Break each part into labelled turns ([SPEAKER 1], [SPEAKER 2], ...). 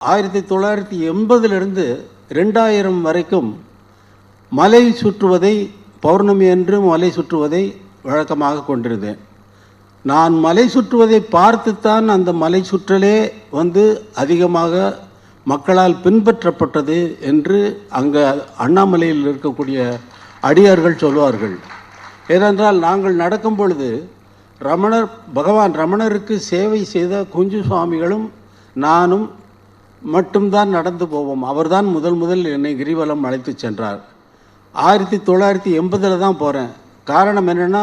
[SPEAKER 1] 1980 2000 வரைக்கும் மலை சுற்றுவதை, பௌர்ணமி அன்று மலை சுற்றுவதை வழக்கமாக கொண்டிருந்தேன். நான் மலை சுற்றுவதை பார்த்துத்தான் அந்த மலை சுற்றலே அதிகமாக மக்களால் பின்பற்றப்பட்டது என்று அங்கே அண்ணாமலையில் இருக்கக்கூடிய அடியார்கள் சொல்வார்கள். ஏனென்றால் நாங்கள் நடக்கும் பொழுது பகவான் ரமணருக்கு சேவை செய்த குஞ்சு சுவாமிகளும் நானும் மட்டும்தான் நடந்து போவோம். அவர்தான் முதல் என்னை கிரிவலம் அழைத்து சென்றார். 1980 தான் போகிறேன். காரணம் என்னென்னா,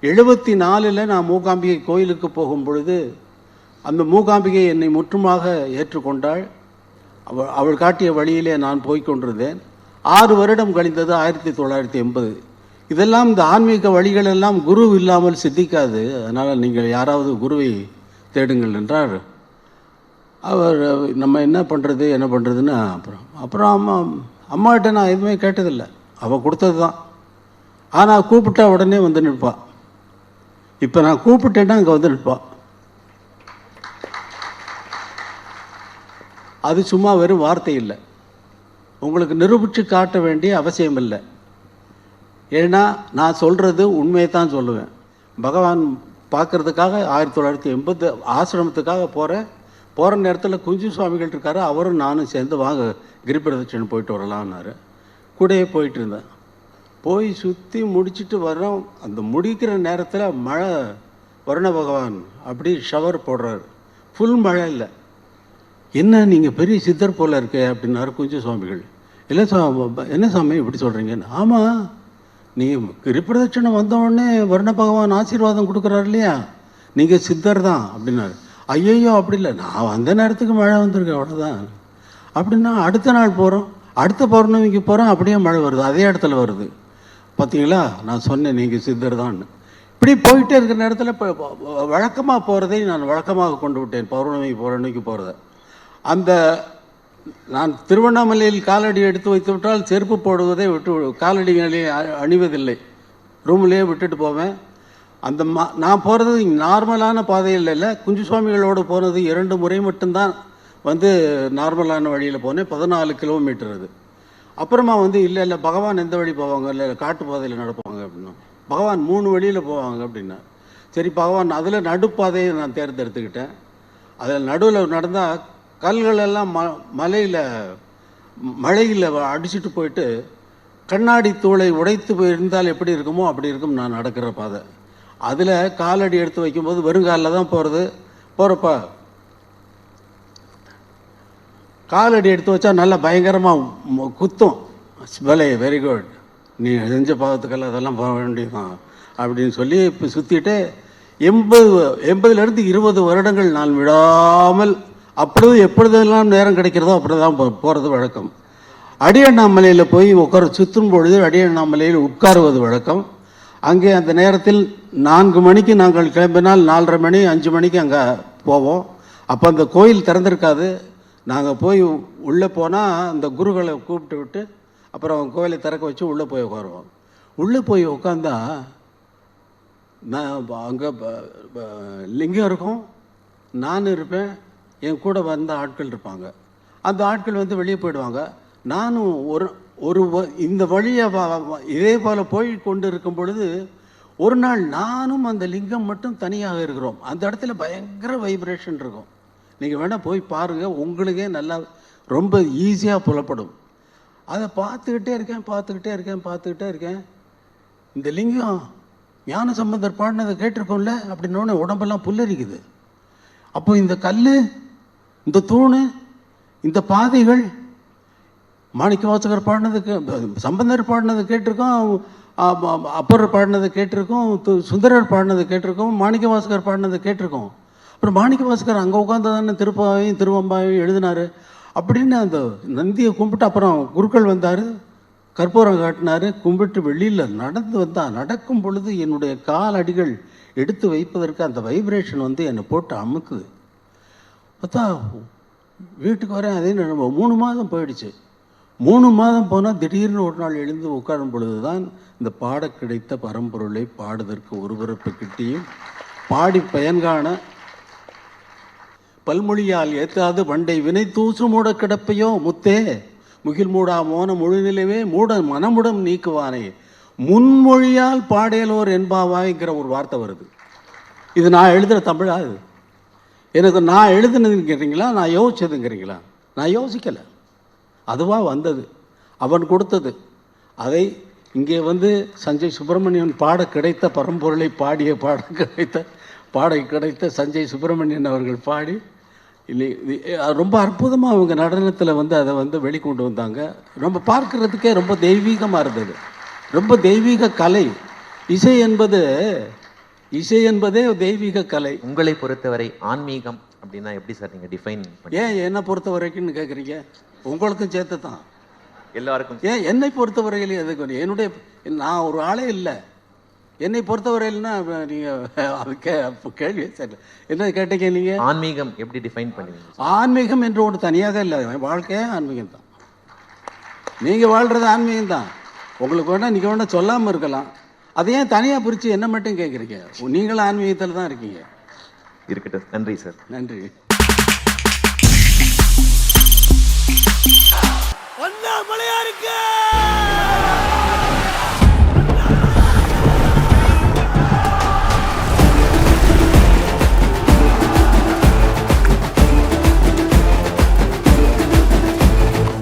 [SPEAKER 1] 74 நான் மூகாம்பிகை கோயிலுக்கு போகும் பொழுது அந்த மூகாம்பிகை என்னை முற்றுமாக ஏற்றுக்கொண்டாள். அவள் காட்டிய வழியிலே நான் போய்கொண்டிருந்தேன். 6 வருடம் கழிந்தது 1980. இதெல்லாம் இந்த ஆன்மீக வழிகளெல்லாம் குரு இல்லாமல் சித்திக்காது. அதனால் நீங்கள் யாராவது குருவை தேடுங்கள் என்றார். அவர் நம்ம என்ன பண்ணுறதுன்னு அப்புறம் அம்மாகிட்ட நான் எதுவுமே கேட்டதில்லை. அவள் கொடுத்தது தான். ஆனால் கூப்பிட்டா உடனே வந்து நிற்பாள். இப்போ நான் கூப்பிட்டேன்னா அங்கே வந்து நிற்பாள். அது சும்மா வெறும் வார்த்தை இல்லை. உங்களுக்கு நிரூபித்து காட்ட வேண்டிய அவசியம் இல்லை. ஏன்னா நான் சொல்கிறது உண்மையை தான் சொல்லுவேன். பகவான் பார்க்குறதுக்காக 1980 ஆசிரமத்துக்காக போகிற நேரத்தில் குஞ்சு சுவாமிகள் இருக்கார். அவரும் நானும் சேர்ந்து வாங்க கிரிபிரதட்சணை போயிட்டு வரலான்னாரு. கூடயே போயிட்டு இருந்தேன். போய் சுற்றி முடிச்சுட்டு வர்றோம். அந்த முடிக்கிற நேரத்தில் மழை, வருண பகவான் அப்படி ஷவர் போடுறாரு. ஃபுல் மழை இல்லை. என்ன நீங்கள் பெரிய சித்தர் போல் இருக்கே அப்படின்னாரு குஞ்சு சுவாமிகள். இல்லை என்ன சாமி இப்படி சொல்கிறீங்கன்னு. ஆமாம், நீ கிரிபிரதட்சணை வந்தவுடனே வருண பகவான் ஆசீர்வாதம் கொடுக்குறாரு இல்லையா, நீங்கள் சித்தர் தான் அப்படின்னாரு. ஐயோ அப்படி இல்லை, நான் வந்த நேரத்துக்கு மழை வந்திருக்கேன் அவ்வளோதான். அப்படின்னா அடுத்த நாள் போகிறோம், அடுத்த பௌர்ணமிக்கு போகிறோம், அப்படியே மழை வருது, அதே இடத்துல வருது. பார்த்தீங்களா, நான் சொன்னேன் நீங்கள் சித்தர் தான். இப்படி போயிட்டே இருக்கிற நேரத்தில் இப்போ வழக்கமாக போகிறதை நான் வழக்கமாக கொண்டு விட்டேன். பௌர்ணமிக்கு போகிறத அந்த நான் திருவண்ணாமலையில் காலடி எடுத்து வைத்து விட்டால் செருப்பு போடுவதை காலடிகளை அணிவதில்லை. ரூம்லேயே விட்டுட்டு போவேன். அந்த நான் போகிறது நார்மலான பாதையில் இல்லை. குஞ்சு சுவாமிகளோடு போனது 2 முறை மட்டும்தான் நார்மலான வழியில் போனேன். 14 கிலோமீட்டர் அது. அப்புறமா இல்லை பகவான் எந்த வழி போவாங்க, இல்லை காட்டு பாதையில் நடப்பாங்க அப்படின்னா. பகவான் 3 வழியில் போவாங்க அப்படின்னா. சரி, பகவான் அதில் நடுப்பாதையை நான் தேர்ந்தெடுத்துக்கிட்டேன். அதில் நடுவில் நடந்தால் கல்களெல்லாம் மழையில் அடிச்சுட்டு போயிட்டு கண்ணாடி தூளை உடைத்து போயிருந்தால் எப்படி இருக்குமோ அப்படி இருக்கும் நான் நடக்கிற பாதை. அதில் காலடி எடுத்து வைக்கும்போது வெறுங்காலில் தான் போகிறப்ப காலடி எடுத்து வச்சா நல்லா பயங்கரமாக குத்தும். வெரி குட், நீ செஞ்ச பாவத்துக்கெல்லாம் அதெல்லாம் போக வேண்டியதான் அப்படின்னு சொல்லி இப்போ சுற்றிட்டு 80 20 வருடங்கள் நான் விடாமல் எப்பொழுதெல்லாம் நேரம் கிடைக்கிறதோ அப்படி தான் போகிறது வழக்கம். அடியண்ணாமலையில் போய் சுற்றும் பொழுது அடியண்ணாமலையில் உட்காருவது வழக்கம். அங்கே அந்த நேரத்தில் 4 மணிக்கு நாங்கள் கிளம்பினால் 4:30 மணி 5 மணிக்கு அங்கே போவோம். அப்போ அந்த கோயில் திறந்திருக்காது. நாங்கள் போய் உள்ளே போனால் அந்த குருகளை கூப்பிட்டு விட்டு அப்புறம் கோயிலை திறக்க வச்சு உள்ளே போய் உட்காருவோம். உள்ளே போய் உட்காந்தா நான் அங்கே லிங்கம் இருக்கும், நான் இருப்பேன், என் கூட வந்த ஆட்கள் இருப்பாங்க. அந்த ஆட்கள் வெளியே போயிடுவாங்க. நானும் ஒரு இந்த வழியை இதே போல் போய் கொண்டு இருக்கும் பொழுது ஒரு நாள் நானும் அந்த லிங்கம் மட்டும் தனியாக இருக்கிறோம். அந்த இடத்துல பயங்கர வைப்ரேஷன் இருக்கும். நீங்கள் வேணால் போய் பாருங்கள், உங்களுக்கே நல்லா ரொம்ப ஈஸியாக புலப்படும். அதை பார்த்துக்கிட்டே இருக்கேன். இந்த லிங்கம் ஞான சம்பந்தர் பாடினதை கேட்டிருக்கோம்ல அப்படின்னோடனே உடம்பெல்லாம் புல்லரிக்குது. அப்போ இந்த கல், இந்த தூணு, இந்த பாதைகள் மாணிக்கவாசகர் பாடினதுக்கு, சம்பந்தர் பாடினது கேட்டிருக்கோம், அப்பர் பாடினது கேட்டிருக்கோம், சுந்தரர் பாடினது கேட்டிருக்கோம், மாணிக்கவாசகர் பாடினது கேட்டிருக்கோம். அப்புறம் மாணிக்கவாசகர் அங்கே உட்காந்து தானே திருப்பாவையும் திருவம்பாவையும் எழுதினார் அப்படின்னு அந்த நந்தியை கும்பிட்டு அப்புறம் குருக்கள் வந்தார், கற்பூரம் காட்டினார், கும்பிட்டு வெளியில் நடக்கும் பொழுது என்னுடைய காலடிகள் எடுத்து வைப்பதற்கு அந்த வைப்ரேஷன் என்னை போட்டு அமுக்குது. பார்த்தா வீட்டுக்கு வரேன், அதே 3 மாதம் போயிடுச்சு. 3 மாதம் போனால் திடீர்னு ஒரு நாள் எழுந்து உட்காரும் பொழுது தான் இந்த பாட கிடைத்த பரம்பொருளை பாடுவதற்கு ஒருவரப்பு கிட்டியும் பாடி பயன்காண பல்மொழியால் ஏத்தாது பண்டை வினை தூசு மூட கிடப்பையோ முத்தே முகில் மூடா மோன முழுநிலவே மூட மனமுடம் நீக்குவானே முன்மொழியால் பாடேலோர் என்பாவாய்ங்கிற ஒரு வார்த்தை வருது. இது நான் எழுதுகிற தமிழா? இது எனக்கு நான் எழுதுனதுங்கிறீங்களா, நான் யோசிச்சதுங்கிறீங்களா? நான் யோசிக்கலை, அதுவாக வந்தது, அவன் கொடுத்தது. அதை இங்கே வந்து சஞ்சய் சுப்பிரமணியன் பாட கிடைத்த பரம்பொருளை பாடிய பாட கிடைத்த சஞ்சய் சுப்பிரமணியன் அவர்கள் பாடி இல்லை ரொம்ப அற்புதமாக அவங்க நடனத்தில் வந்து அதை வந்து வெளிக்கொண்டு வந்தாங்க. ரொம்ப பார்க்குறதுக்கே ரொம்ப தெய்வீகமாக இருந்தது, ரொம்ப தெய்வீக கலை. இசை என்பதே தெய்வீக கலை.
[SPEAKER 2] உங்களை பொறுத்தவரை ஆன்மீகம் அப்படின்னா எப்படி சார் நீங்கள் டிஃபைன்
[SPEAKER 1] ஏன் என்னை பொறுத்த வரைக்கும்னு கேட்குறீங்க? உங்களுக்கும் சேர்த்து தான்,
[SPEAKER 2] எல்லாருக்கும்.
[SPEAKER 1] ஏன் என்னை பொறுத்தவரையிலும் எதுக்கு என்னுடைய நான் ஒரு ஆளே இல்லை. என்னை பொறுத்தவரையில்னா நீங்கள் அதுக்கே கேள்வி சரி என்ன கேட்டீங்க நீங்கள்?
[SPEAKER 2] ஆன்மீகம் எப்படி டிஃபைன் பண்ணுவீங்க?
[SPEAKER 1] ஆன்மீகம் என்று ஒன்று தனியாக இல்லை, வாழ்க்கையே ஆன்மீகம் தான். நீங்கள் வாழ்கிறது ஆன்மீகம் தான். உங்களுக்கு வேணால் நீங்கள் வேணால் சொல்லாமல் இருக்கலாம், அதை ஏன் தனியாக பிரித்து என்ன மட்டும் கேட்குறீங்க? நீங்களும் ஆன்மீகத்தில் தான் இருக்கீங்க.
[SPEAKER 2] இருக்கட்டும், நன்றி சார்.
[SPEAKER 1] நன்றி.